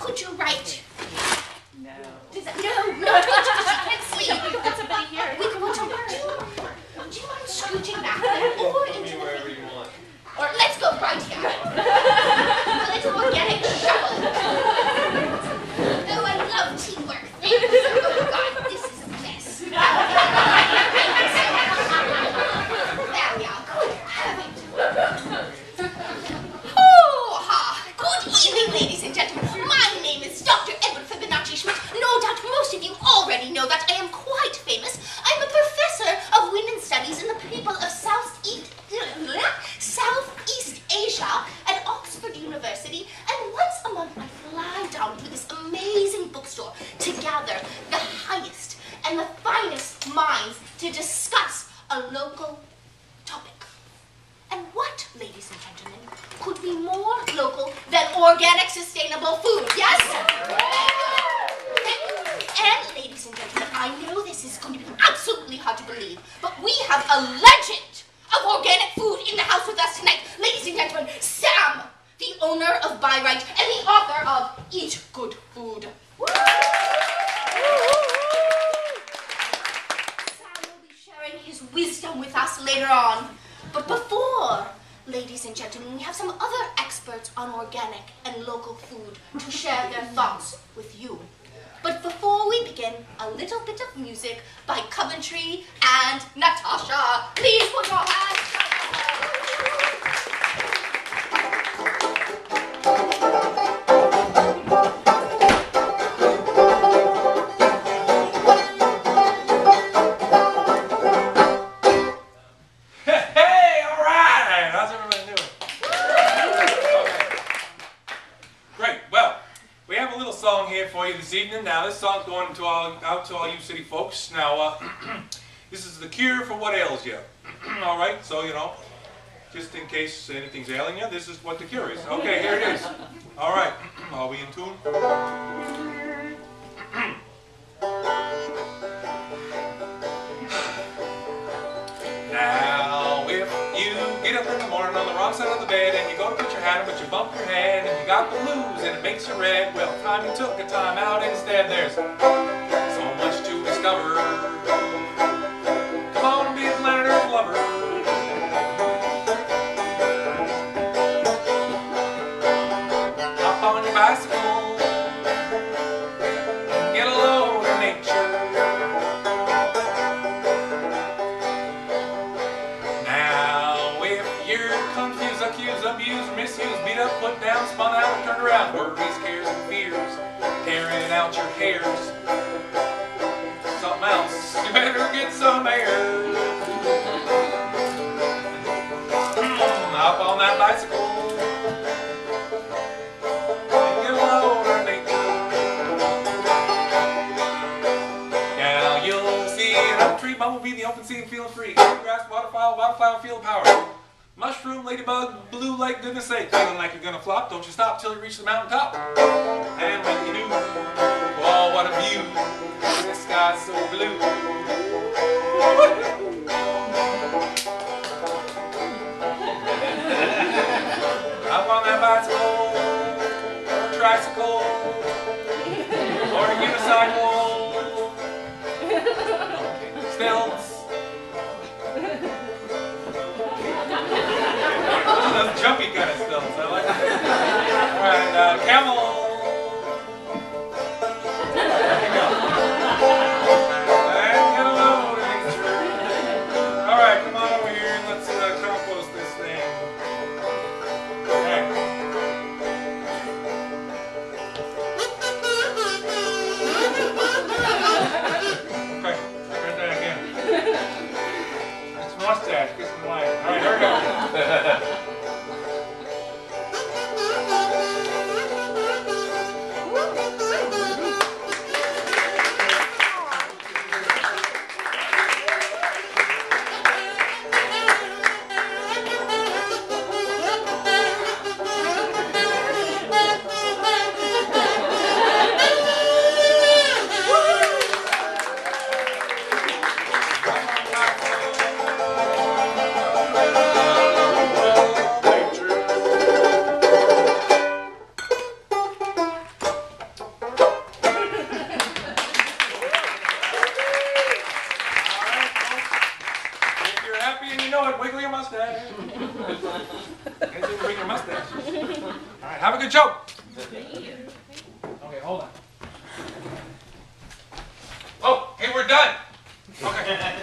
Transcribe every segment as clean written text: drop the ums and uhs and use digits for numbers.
could you write? No. Does that, no, let's see. We can put somebody here. We can put somebody. Do you mind scooting back there or into wherever you want? Or let's go right here. A little organic shovel. Oh, I love teamwork. Oh God, this is a mess. There we are. Good heavens. Good evening, ladies and gentlemen. My name is Dr. Edward Fibonacci Schmidt. No doubt most of you already know that I am quite famous. I'm a professor of women's studies in the people of Southeast Asia at Oxford University, and once a month I fly down to this amazing bookstore to gather the highest and the finest minds to discuss a local topic. And what, ladies and gentlemen, could be more local than organic, sustainable food, yes? And ladies and gentlemen, I know this is going to be absolutely hard to believe, but we have a legend of organic food in the house with us tonight. Ladies and gentlemen, Sam, the owner of Bi-Rite and the author of Eat Good Food. Sam will be sharing his wisdom with us later on. But before, ladies and gentlemen, we have some other experts on organic and local food to share their thoughts with you. But before we begin, a little bit of music by Coventry and Natasha. Please put your hands Hey, all right! How's everybody doing? Okay. Great. Well, we have a little song here for you this evening. Now, this song's going out to all you city folks. Now, this is the cure for what ails you. All right, so, you know, just in case anything's ailing you, this is what the cure is. Okay, here it is. All right, are we in tune? Now, if you get up in the morning on the wrong side of the bed and you go to put your hat on but you bump your head and you got the blues and it makes you red, well, time you took a time out instead. There's so much to discover. Come on and be a planet Earth lover. Hop on your bicycle, get a load of nature. Now, if you're confused, accused, abused, or misused, beat up, put down, spun out, or turned around, worries, cares, and fears, tearing out your hairs, something else, you better get some air. Hop on that bicycle and get a load of nature. Now you'll see an oak tree, bumblebee, the open sea, and feeling free. Grass, waterfowl, wildflower, feel the power. Mushroom, ladybug, blue like goodness sake. Feeling like you're gonna flop, don't you stop till you reach the mountaintop. And when you do, oh what a view, the sky's so blue. Hop on that bicycle, or tricycle, or a unicycle, stilts. Those jumpy kind of stilts, I like that. Alright, camel. There you go. And get a load of nature. Alright, come on over here and let's compost this thing. Okay. Okay, try that again. It's mustache, get some light. Alright, here we go. have a good show. Okay, hold on. Oh, hey, we're done. Okay.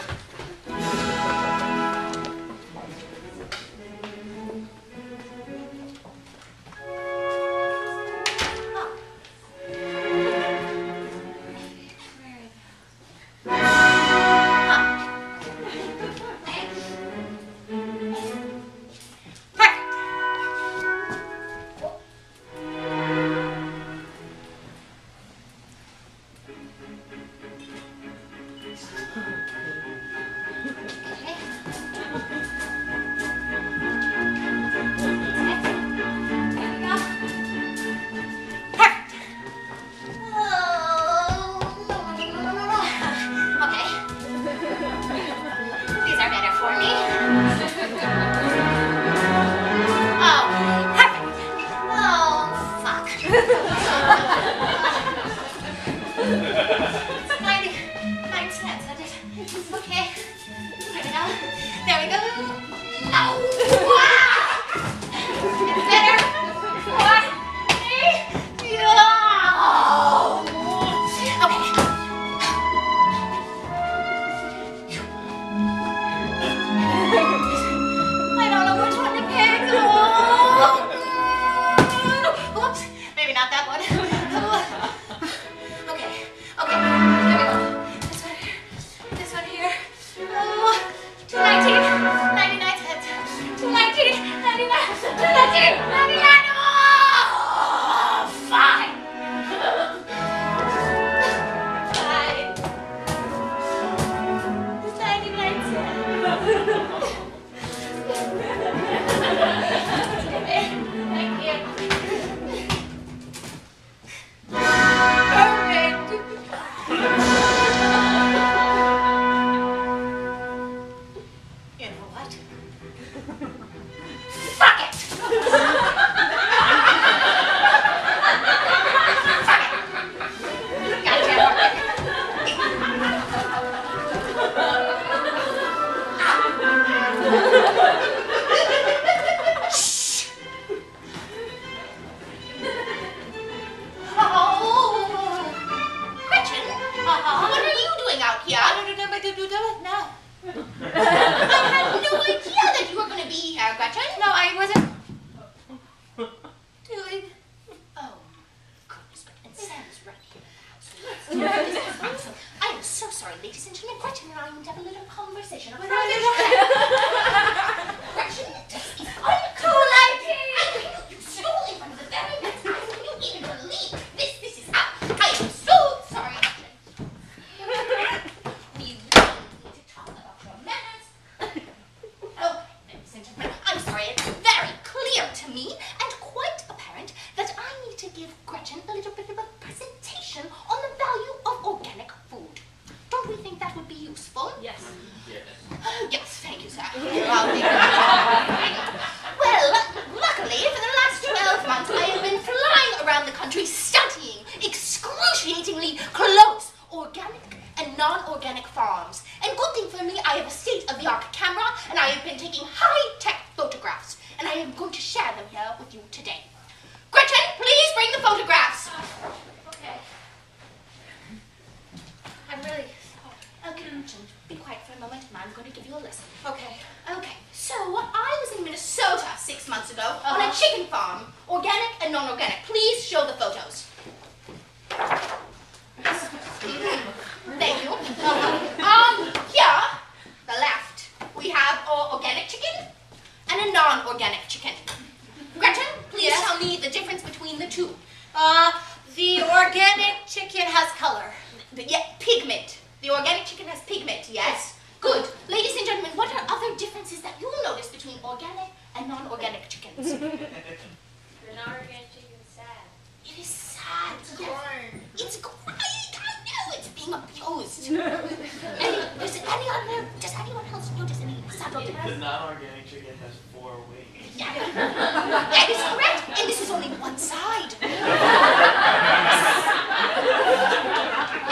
The non-organic chicken has 4 wings. Yeah. That is correct. And this is only one side.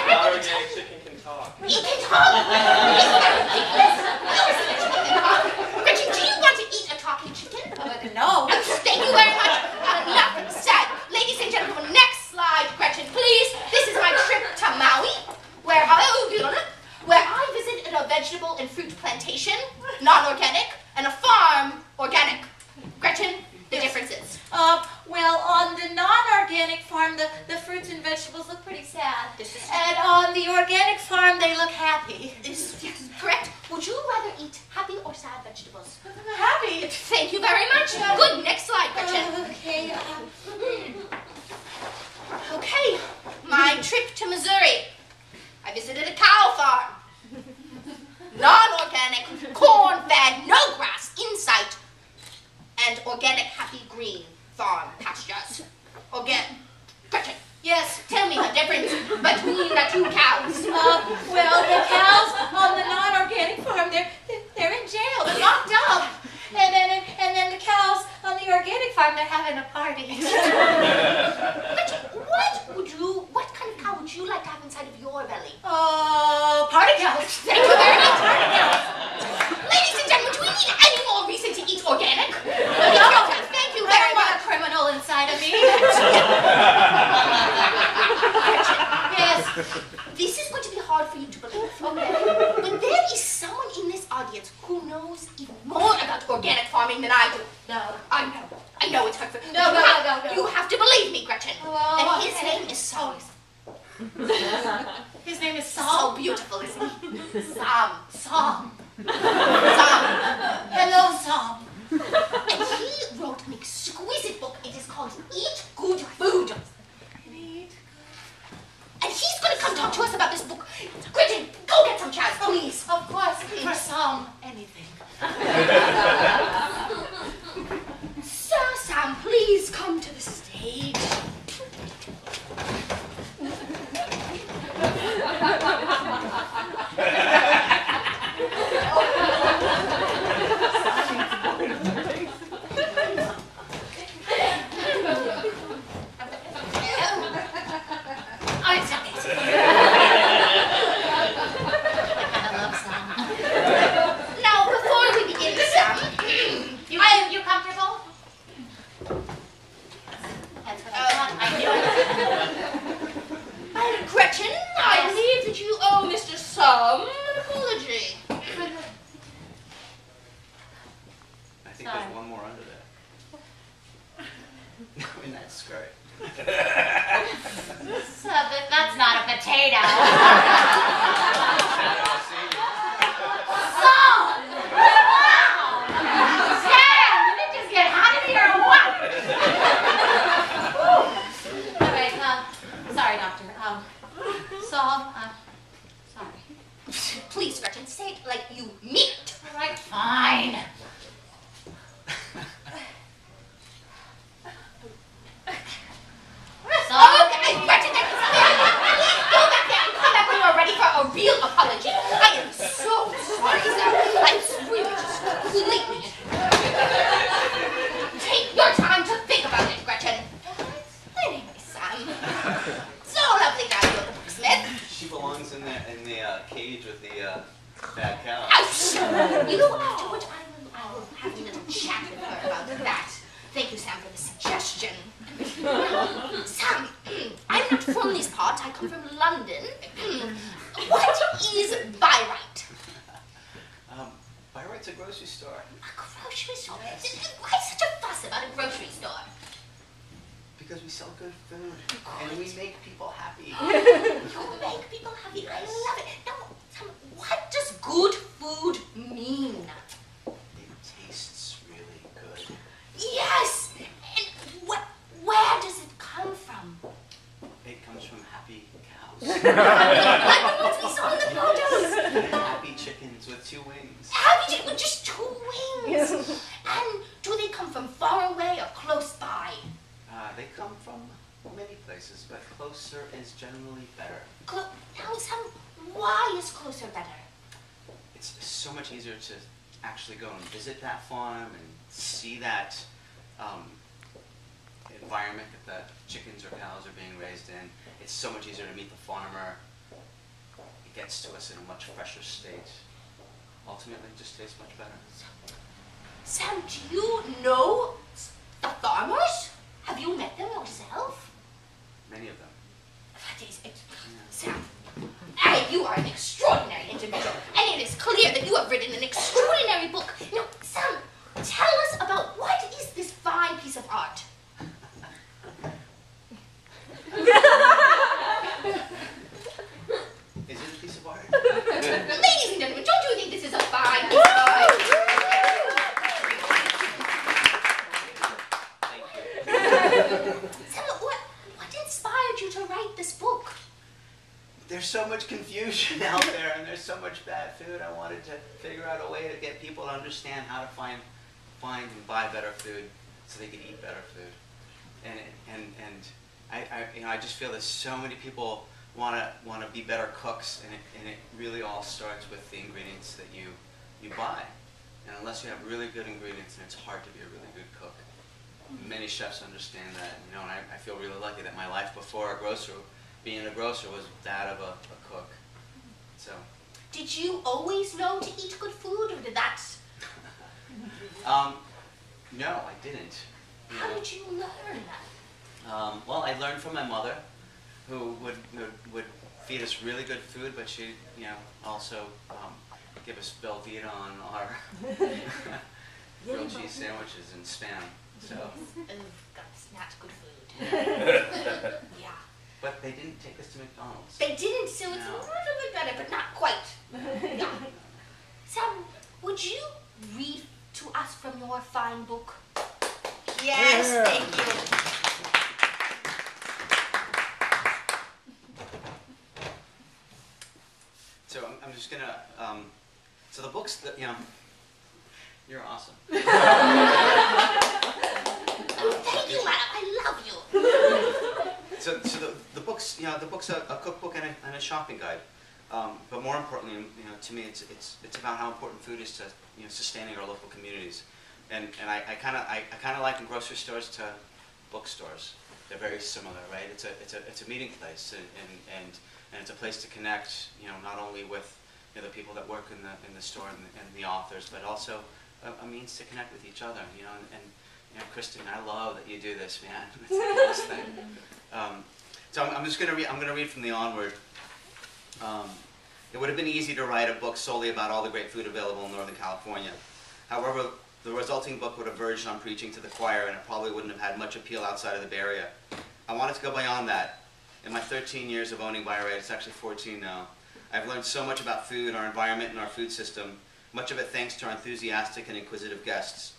Non-organic chicken can talk. It can talk. It's ridiculous. No, it's a chicken that talks. Gretchen, do you want to eat a talking chicken? No. Thank you very much. non-organic farm, the fruits and vegetables look pretty sad. And on the organic farm, they look happy. This is correct. Would you rather eat happy or sad vegetables? Happy. Thank you very much. Good. Next slide, Gretchen. Okay. Okay. My trip to Missouri. I visited a cow farm. Non-organic, corn-fed, no grass in sight. And organic, happy, green farm pastures. Gretchen, Yes. tell me the difference between the two cows. Well, the cows on the non-organic farm, they're in jail. They're locked up. And then the cows on the organic farm, they're having a party. Gretchen, what kind of cow would you like to have inside of your belly? Oh, party cows. Thank you very much. Party cows. Ladies and gentlemen, do we need any more reason to eat organic? Thank you very I got a much. criminal inside of me. Yes. This is going to be hard for you to believe, okay? But there is someone in this audience who knows even more about organic farming than I do. No. I know it's hard for you. No. You have to believe me, Gretchen. Oh, And his okay. name is Sam. His name is So Saul. beautiful, isn't he? Sam. Sam. Sam. Hello, Sam. And he wrote an exquisite book. It is called Eat Good Food. And he's going to come talk to us about this book. Gretchen, go get some chaz, please. Of course, for Sam, anything. Sir Sam, please come to the stage. Now, before we begin, Sam, You comfortable? That's what I thought. I knew it. Gretchen, I believe that you owe Mr. Sam an apology. I think Sorry. there's one more under there. In that skirt. So that's not a potato. Please, Gretchen, say it like you mean it. Right, fine. Okay, Gretchen, please go back there and come back when you're ready for a real apology. I am so sorry, Sam. I'm really just completely. Take your time to think about it, Gretchen. Anyway, Sam. So lovely to have you at the Booksmith. She belongs in the cage with the bad cow. Ouch! You know, afterwards I will have a little chat with her about that. Thank you, Sam, for the suggestion. Sam, I'm not from these parts. I come from London. What is Bi-Rite? Bi-Rite's a grocery store. A grocery store? Why such a fuss about a grocery store? Because we sell good food. And we make people happy. You make people happy. I love it. Now, Sam, what does good food mean? It tastes really good. Yes! And where does it come from? It comes from happy cows. Like the ones we saw in the photos. And happy chickens with 2 wings. Happy chicken with just 2 wings. And do they come from far away or close by? They come from many places, but closer is generally better. Now, Sam, why is closer better? It's so much easier to actually go and visit that farm and see that environment that the chickens or cows are being raised in. It's so much easier to meet the farmer. It gets to us in a much fresher state. Ultimately, it just tastes much better. Sam, do you know the farmers? Have you met them yourself? Many of them. That is it. Sam, you are an extraordinary individual, and it is clear that you have written an extraordinary book. Now, Sam, tell us about what is this fine piece of art? Sam, what inspired you to write this book? There's so much confusion out there, and there's so much bad food. I wanted to figure out a way to get people to understand how to find and buy better food, so they can eat better food. And I just feel that so many people want to be better cooks, and it really all starts with the ingredients that you buy. And unless you have really good ingredients, then it's hard to be a really good cook. Many chefs understand that, and I feel really lucky that my life before being a grocer was that of a cook. So. Did you always know to eat good food, or did that? No, I didn't. How did you learn that? Well, I learned from my mother, who would feed us really good food, but she, also give us Velveeta on our grilled cheese sandwiches and Spam. So. Oh, that's not good food. Yeah. But they didn't take us to McDonald's. They didn't, so it's a little bit better, but not quite. Yeah. Sam, would you read to us from your fine book? Yes, thank you. So I'm just gonna. So the books that you're awesome. Thank you, Madam. I love you. So the books, the book's a cookbook and a shopping guide. But more importantly, to me, it's about how important food is to sustaining our local communities. And I kind of liken grocery stores to bookstores. They're very similar, right? It's a meeting place, and it's a place to connect, not only with the people that work in the store and the authors, but also a means to connect with each other. And Kristen, I love that you do this, man. It's the best thing. So I'm just gonna read. I'm gonna read from the onward. It would have been easy to write a book solely about all the great food available in Northern California. However, the resulting book would have verged on preaching to the choir, and it probably wouldn't have had much appeal outside of the Bay Area. I wanted to go beyond that. In my 13 years of owning Bi-Rite, it's actually 14 now, I've learned so much about food, our environment, and our food system, much of it thanks to our enthusiastic and inquisitive guests,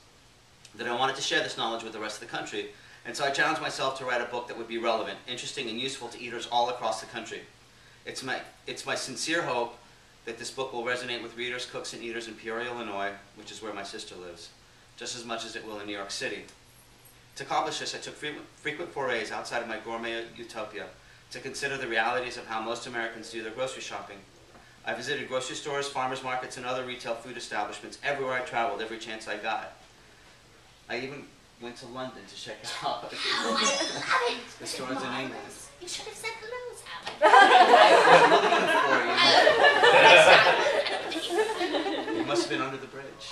that I wanted to share this knowledge with the rest of the country. And so I challenged myself to write a book that would be relevant, interesting, and useful to eaters all across the country. It's my sincere hope that this book will resonate with readers, cooks, and eaters in Peoria, Illinois, which is where my sister lives, just as much as it will in New York City. To accomplish this, I took frequent forays outside of my gourmet utopia to consider the realities of how most Americans do their grocery shopping. I visited grocery stores, farmers markets, and other retail food establishments everywhere I traveled, every chance I got. I even went to London to check out Oh, I love it. the stores in England. You should have said hello, Sam. I was looking for you. You must have been under the bridge.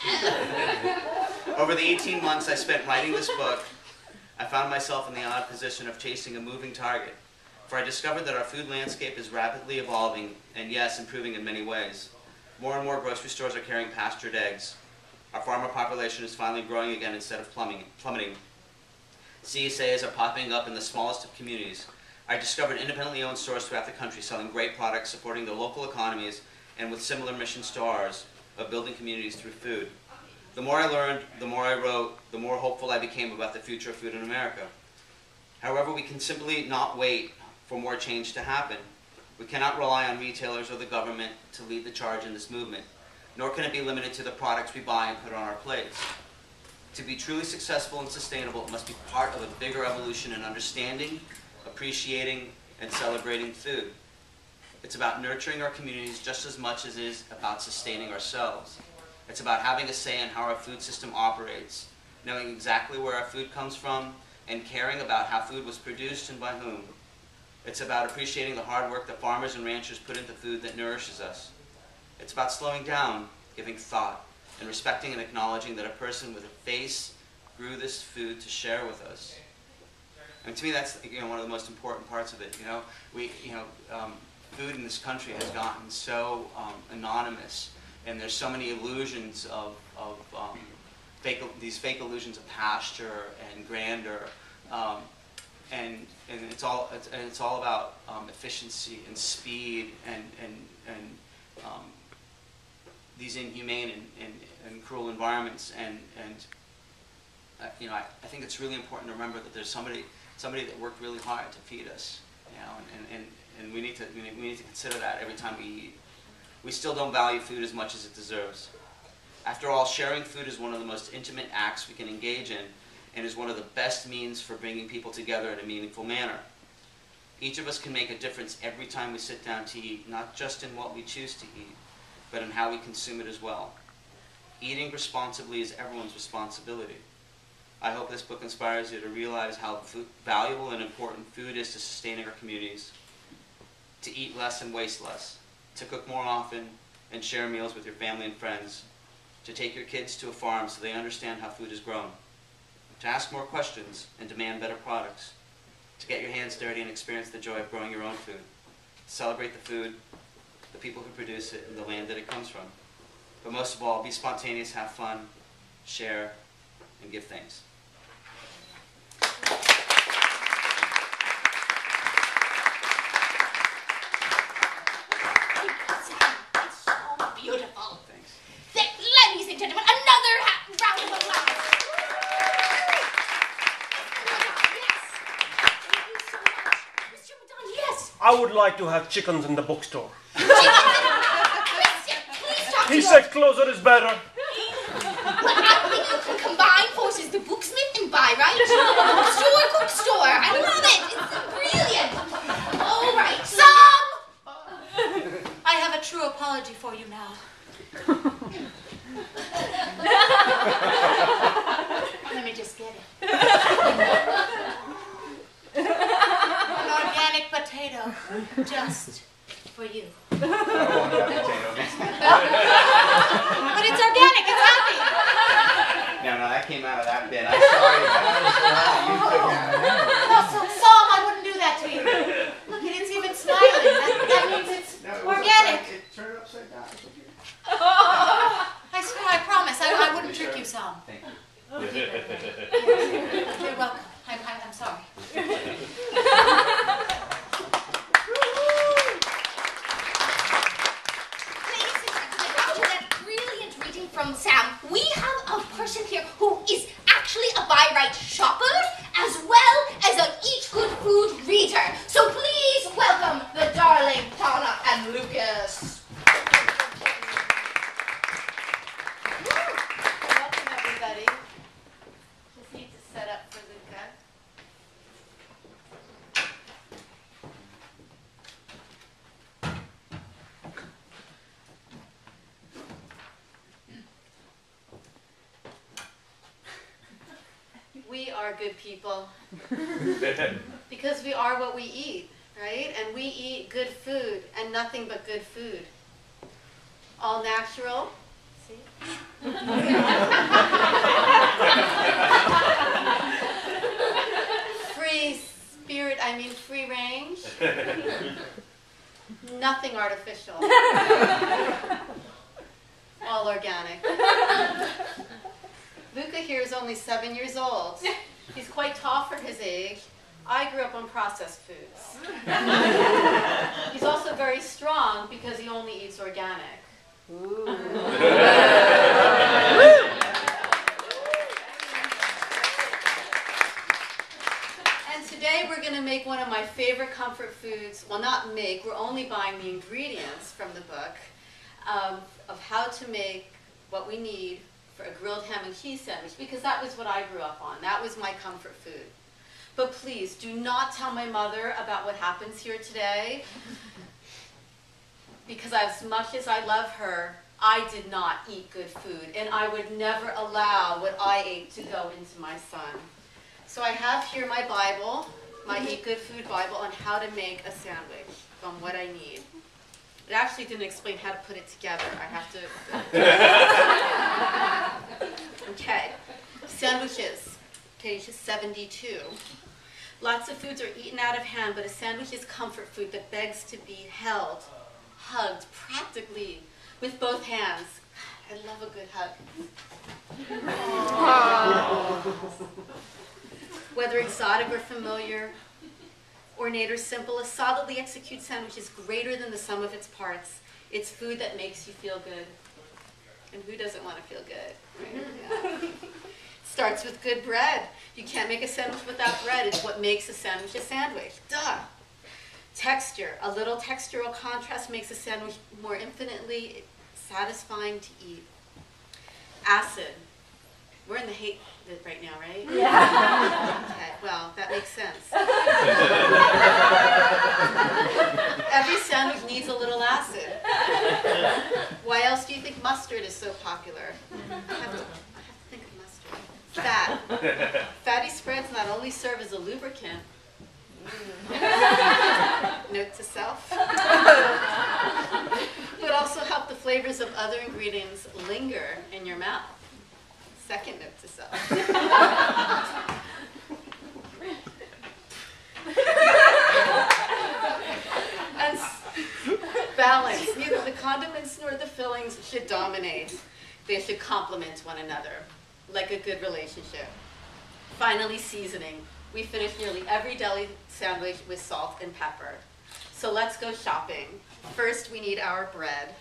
Over the 18 months I spent writing this book, I found myself in the odd position of chasing a moving target. For I discovered that our food landscape is rapidly evolving, and yes, improving in many ways. More and more grocery stores are carrying pastured eggs. Our farmer population is finally growing again instead of plummeting. CSAs are popping up in the smallest of communities. I discovered independently owned stores throughout the country selling great products, supporting their local economies, and with similar missions to ours of building communities through food. The more I learned, the more I wrote, the more hopeful I became about the future of food in America. However, we can simply not wait for more change to happen. We cannot rely on retailers or the government to lead the charge in this movement, nor can it be limited to the products we buy and put on our plates. To be truly successful and sustainable, it must be part of a bigger evolution in understanding, appreciating, and celebrating food. It's about nurturing our communities just as much as it is about sustaining ourselves. It's about having a say in how our food system operates, knowing exactly where our food comes from, and caring about how food was produced and by whom. It's about appreciating the hard work that farmers and ranchers put into food that nourishes us. It's about slowing down, giving thought, and respecting and acknowledging that a person with a face grew this food to share with us. And to me, that's one of the most important parts of it. Food in this country has gotten so anonymous, and there's so many illusions of these fake illusions of pasture and grandeur, and it's all about efficiency and speed and these inhumane and cruel environments, and I think it's really important to remember that there's somebody that worked really hard to feed us, and we need to consider that every time we eat. We still don't value food as much as it deserves. After all, sharing food is one of the most intimate acts we can engage in, and is one of the best means for bringing people together in a meaningful manner. Each of us can make a difference every time we sit down to eat, not just in what we choose to eat, but in how we consume it as well. Eating responsibly is everyone's responsibility. I hope this book inspires you to realize how valuable and important food is to sustaining our communities, to eat less and waste less, to cook more often and share meals with your family and friends, to take your kids to a farm so they understand how food is grown, to ask more questions and demand better products, to get your hands dirty and experience the joy of growing your own food, to celebrate the food, the people who produce it, and the land that it comes from. But most of all, be spontaneous, have fun, share, and give thanks. It's so beautiful. Thanks. Ladies and gentlemen, another round of applause. Yes. Thank you so much. Mr. Madonna, yes. I would like to have chickens in the bookstore. Christian, please talk to He your... said closer is better. Well, I think you can combine forces, the Booksmith and Bi-Rite. Cookstore. I love it. It's brilliant. All right, Sam. I have a true apology for you now. Let me just get it. An organic potato, just for you. But it's organic, it's happy. No, that came out of that bin. I'm sorry. You took out of that. No, Sam, I wouldn't do that to you. Look, it is even smiling. That means it's organic. It turned upside down. I swear, I promise, I wouldn't trick you, Sam. Thank you. You're welcome. I'm sorry. Ladies and gentlemen, after that brilliant reading from Sam, we have a person here who is actually a Bi-Rite shopper as well as an Eat Good Food reader. So please welcome the darling Donna and Lucas. Welcome, everybody. Just need to set up for Luca. We are good people. Because we are what we eat, right? And we eat good food and nothing but good food. All natural. See? Free range. Nothing artificial. All organic. Luca here is only 7 years old. He's quite tall for his age. I grew up on processed foods. He's also very strong because he only eats organic. And today we're going to make one of my favorite comfort foods. Well, not make, we're only buying the ingredients from the book of how to make what we need for a grilled ham and cheese sandwich, because that was what I grew up on. That was my comfort food. But please, do not tell my mother about what happens here today, because as much as I love her, I did not eat good food, and I would never allow what I ate to go into my son. So I have here my Bible, my Eat Good Food Bible, on how to make a sandwich from what I need. It actually didn't explain how to put it together. I have to... Okay, sandwiches, page 72. Lots of foods are eaten out of hand, but a sandwich is comfort food that begs to be held, hugged, practically with both hands. I love a good hug. Whether exotic or familiar, ornate or simple, a solidly executed sandwich is greater than the sum of its parts. It's food that makes you feel good. And who doesn't want to feel good? Right? Yeah. Starts with good bread. You can't make a sandwich without bread. It's what makes a sandwich a sandwich. Duh. Texture. A little textural contrast makes a sandwich more infinitely satisfying to eat. Acid. We're in the hate bit right now, right? Yeah. Okay, well, that makes sense. Every sandwich needs a little acid. Why else do you think mustard is so popular? I have to think of mustard. Fat. Fatty spreads not only serve as a lubricant, note to self, but also help the flavors of other ingredients linger in your mouth. Second note to self. And balance. Neither the condiments nor the fillings should dominate. They should complement one another, like a good relationship. Finally, seasoning. We finish nearly every deli sandwich with salt and pepper. So let's go shopping. First, we need our bread,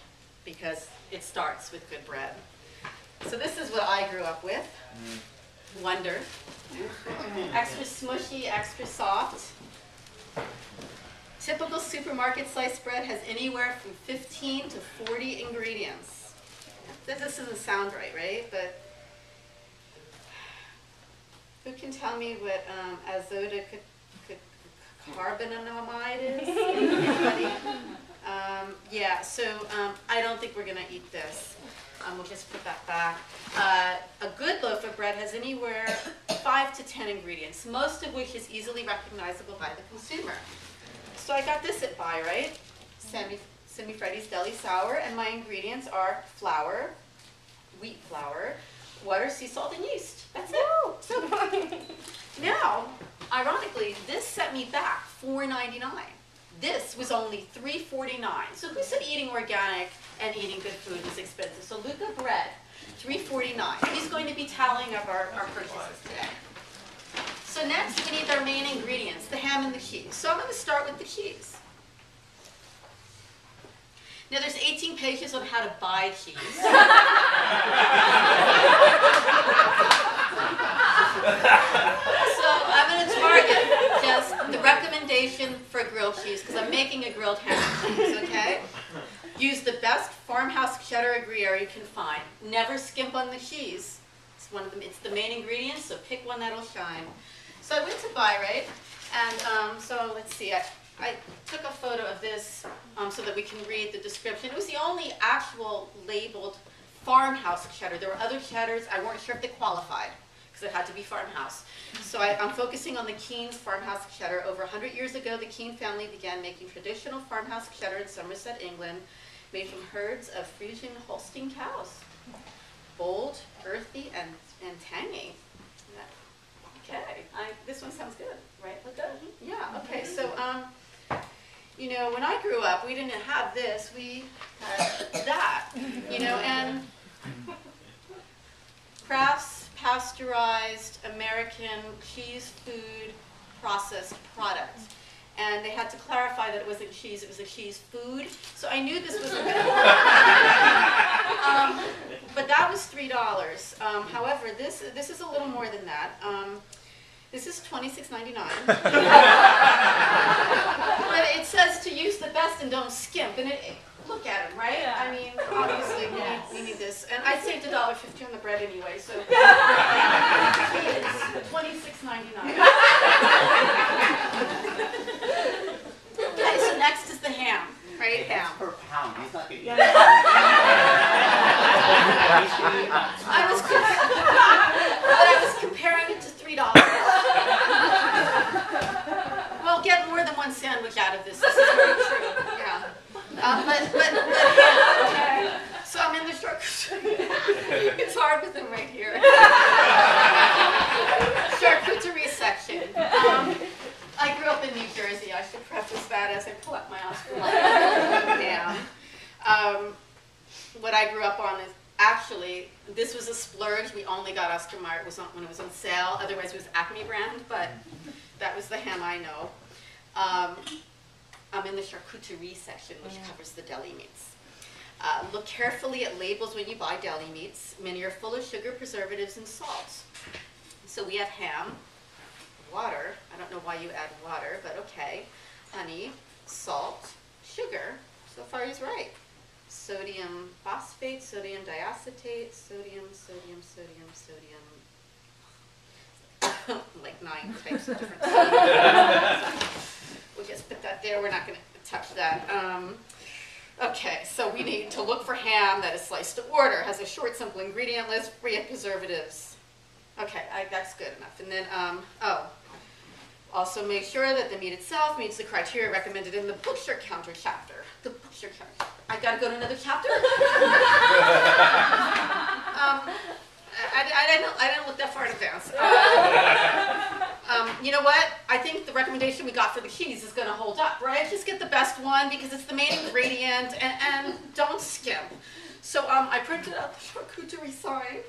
because it starts with good bread. So this is what I grew up with. Wonder. Extra smushy, extra soft. Typical supermarket sliced bread has anywhere from 15 to 40 ingredients. This doesn't sound right? But who can tell me what azotocarbonamide is? Anybody? Yeah, so I don't think we're going to eat this. We'll just put that back. A good loaf of bread has anywhere 5 to 10 ingredients, most of which is easily recognizable by the consumer. So I got this at Bi-Rite, Semi-Freddy's Deli Sour, and my ingredients are flour, wheat flour, water, sea salt, and yeast. That's it. So now, ironically, this set me back $4.99. This was only $3.49. So who said eating organic and eating good food is expensive? So Luca bread, $3.49. He's going to be tallying up our purchases today. So next we need our main ingredients, the ham and the cheese. So I'm going to start with the cheese. Now there's 18 pages on how to buy cheese. So I'm going to target just the recommendation for grilled cheese because I'm making a grilled ham and cheese, okay? Use the best farmhouse cheddar or Gruyere you can find. Never skimp on the cheese. It's one of them. It's the main ingredient, so pick one that'll shine. So I went to Bi-Rite, and so let's see. I took a photo of this so that we can read the description. It was the only actual labeled farmhouse cheddar. There were other cheddars. I weren't sure if they qualified because it had to be farmhouse. So I'm focusing on the Keen's farmhouse cheddar. Over 100 years ago, the Keen family began making traditional farmhouse cheddar in Somerset, England, made from herds of Frisian Holstein cows. Bold, earthy, and tangy. Okay, this one sounds good, right? Look good? Yeah, okay, so, you know, when I grew up, we didn't have this, we had that, you know, and Kraft's pasteurized American cheese food processed product. And they had to clarify that it wasn't cheese, it was a cheese food. So I knew this wasn't good. But that was $3. However, this is a little more than that. This is $26.99. But it says to use the best and don't skimp. And look at them, right? Yeah. I mean, obviously we need this. And I saved $1.50 on the bread anyway, so it's $26.99. Okay, so next is the ham, right? Ham. Per pound. He's not getting I was comparing it to $3. We'll get more than one sandwich out of this. This is very true. Yeah. But ham, okay. So I'm in the charcuterie. It's hard with them right here. Charcuterie section. I grew up in New Jersey. I should preface that as I pull up my Oscar ham. What I grew up on is actually, this was a splurge. We only got Oscar Mayer when it was on sale. Otherwise, it was Acme brand, but that was the ham I know. I'm in the charcuterie section, which covers the deli meats. Look carefully at labels when you buy deli meats. Many are full of sugar, preservatives, and salt. So we have ham, water, I don't know why you add water, but okay, honey, salt, sugar, so far he's right. Sodium phosphate, sodium diacetate, sodium, like 9 types of different sodium. We'll just put that there, we're not going to touch that. Okay, so we need to look for ham that is sliced to order, has a short, simple ingredient list, free of preservatives. Okay, that's good enough. And then, also make sure that the meat itself meets the criteria recommended in the butcher counter chapter. The butcher counter. I gotta go to another chapter? I didn't look that far in advance. You know what? I think the recommendation we got for the cheese is gonna hold up, right? Just get the best one because it's the main ingredient and don't skimp. So I printed out the charcuterie sign.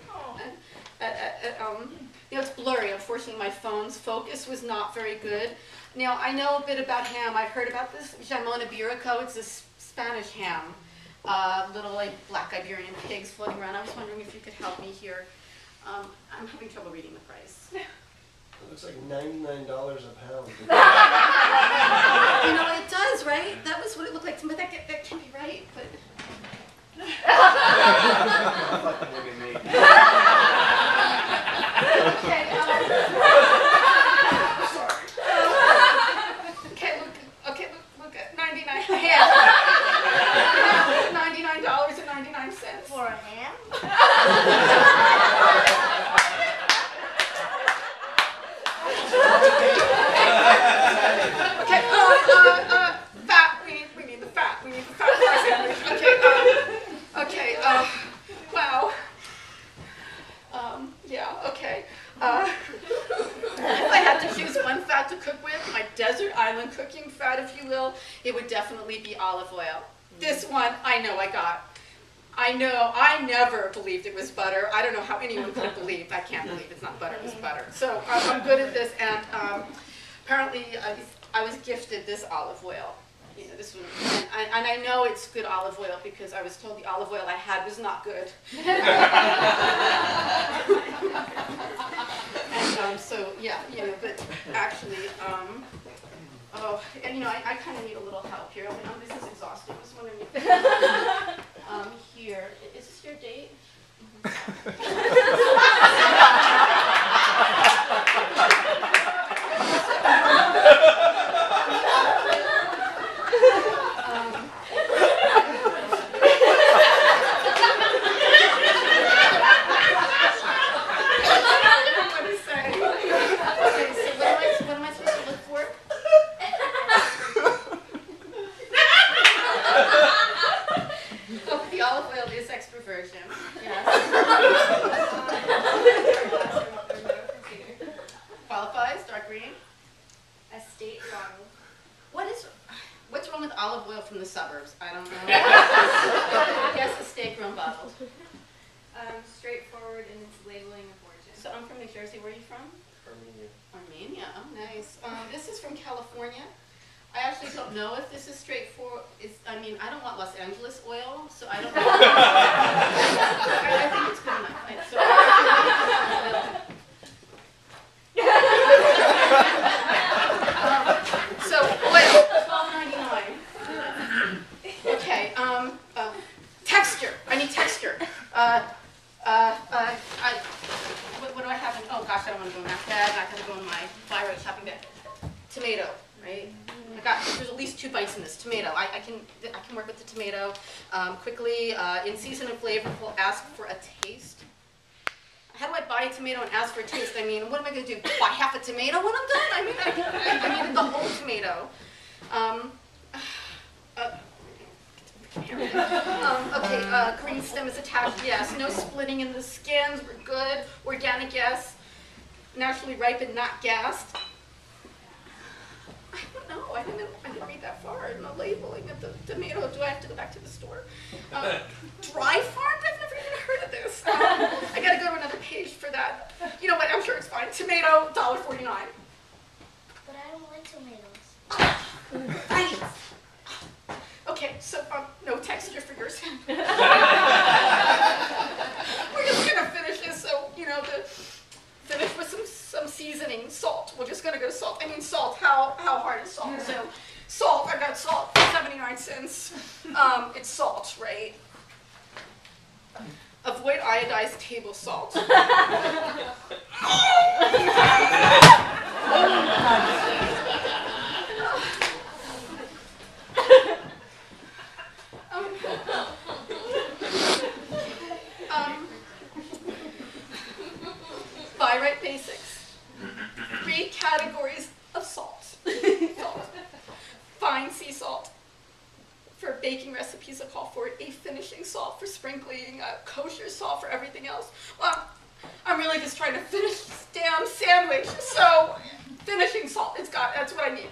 You know, it's blurry. Unfortunately, my phone's focus was not very good. Now, I know a bit about ham. I've heard about this jamon iberico. It's this Spanish ham. Little like black Iberian pigs floating around. I was wondering if you could help me here. I'm having trouble reading the price. It looks like $99 a pound. You know, it does, right? That was what it looked like to me. That can't be right, but... Fucking look at me. Okay, look at 99 ham. $99.99 For a ham? Okay, fat. We need the fat. We need the fat for our sandwich. Okay, wow. Yeah, okay. If I had to choose one fat to cook with, my desert island cooking fat, if you will, it would definitely be olive oil. This one, I know I got. I know, I never believed it was butter. I don't know how anyone could have believed. I can't believe it's not butter, it was butter. So I'm good at this, and apparently I was gifted this olive oil. You know, this one, and I know it's good olive oil because I was told the olive oil I had was not good. And so, yeah, you know, but actually, oh, and you know, I kind of need a little help here. I mean, this is exhausting. I was wondering if, here, is this your date? Qualifies, dark green. Estate bottle. What's wrong with olive oil from the suburbs? I don't know. I guess estate grown bottled. Straightforward in its labeling of origin. So I'm from New Jersey. Where are you from? Armenia. Armenia. Oh, nice. This is from California. I actually don't know if this is straightforward. I mean, I don't want Los Angeles oil, so I don't know. I think it's good enough. So oil, $12.99. Okay. Texture. I need texture. What do I have? Oh gosh, I don't want to go in that bag. I gotta go in my Bi-Rite shopping bag. Tomato, right? There's at least 2 bites in this tomato. I can work with the tomato quickly. In season and flavorful, ask for a taste. How do I buy a tomato and ask for a taste? I mean, what am I going to do? Buy half a tomato when I'm done? I mean, I needed the whole tomato. Okay, green stem is attached, yes. No splitting in the skins, we're good. Organic, yes. Naturally ripened, not gassed. I don't know, I didn't read that far in the labeling of the tomato. Do I have to go back to the store? Dry farmed? I've never even heard of this. I gotta go to another page for that. You know what, I'm sure it's fine. Tomato, $1.49. But I don't like tomatoes. Right. Okay, so no texture for yours. We're just gonna finish this, so, you know, finish with some seasoning, salt. We're just gonna go salt. I mean salt, how hard is salt? So salt, I got salt for 79 cents. It's salt, right? Avoid iodized table salt. Bi-Rite basics. 3 categories of salt. Salt. Fine sea salt. For baking recipes, I call for a finishing salt for sprinkling, kosher salt for everything else. Well, I'm really just trying to finish this damn sandwich, so finishing salt, that's what I need.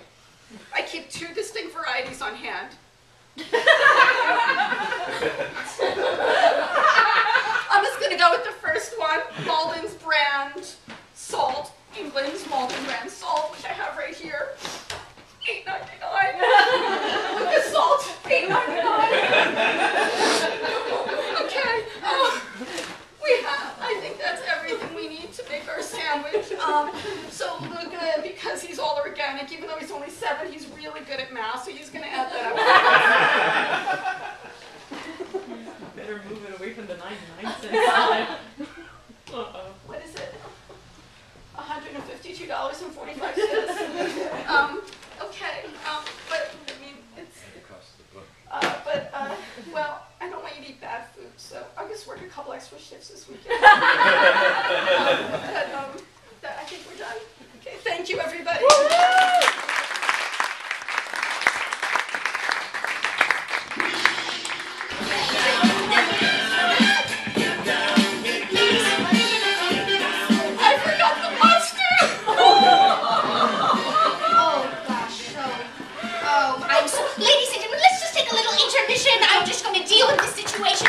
I keep 2 distinct varieties on hand. I'm just going to go with the first one, Malden's brand salt, England's Malden brand salt, which I have right here. $8.99. The salt, $8.99. Okay, I think that's everything we need to make our sandwich. So Luca, because he's all organic, even though he's only 7, he's really good at math, so he's going to add that up. Better move it away from the 99 cents side. Uh-oh. What is it? $152.45. Okay, but I mean, it's. The cost of the book. Well, I don't want you to eat bad food, so I'll just work a couple extra shifts this weekend. I think we're done. Okay, thank you, everybody. Ladies and gentlemen, let's just take a little intermission. I'm just going to deal with this situation.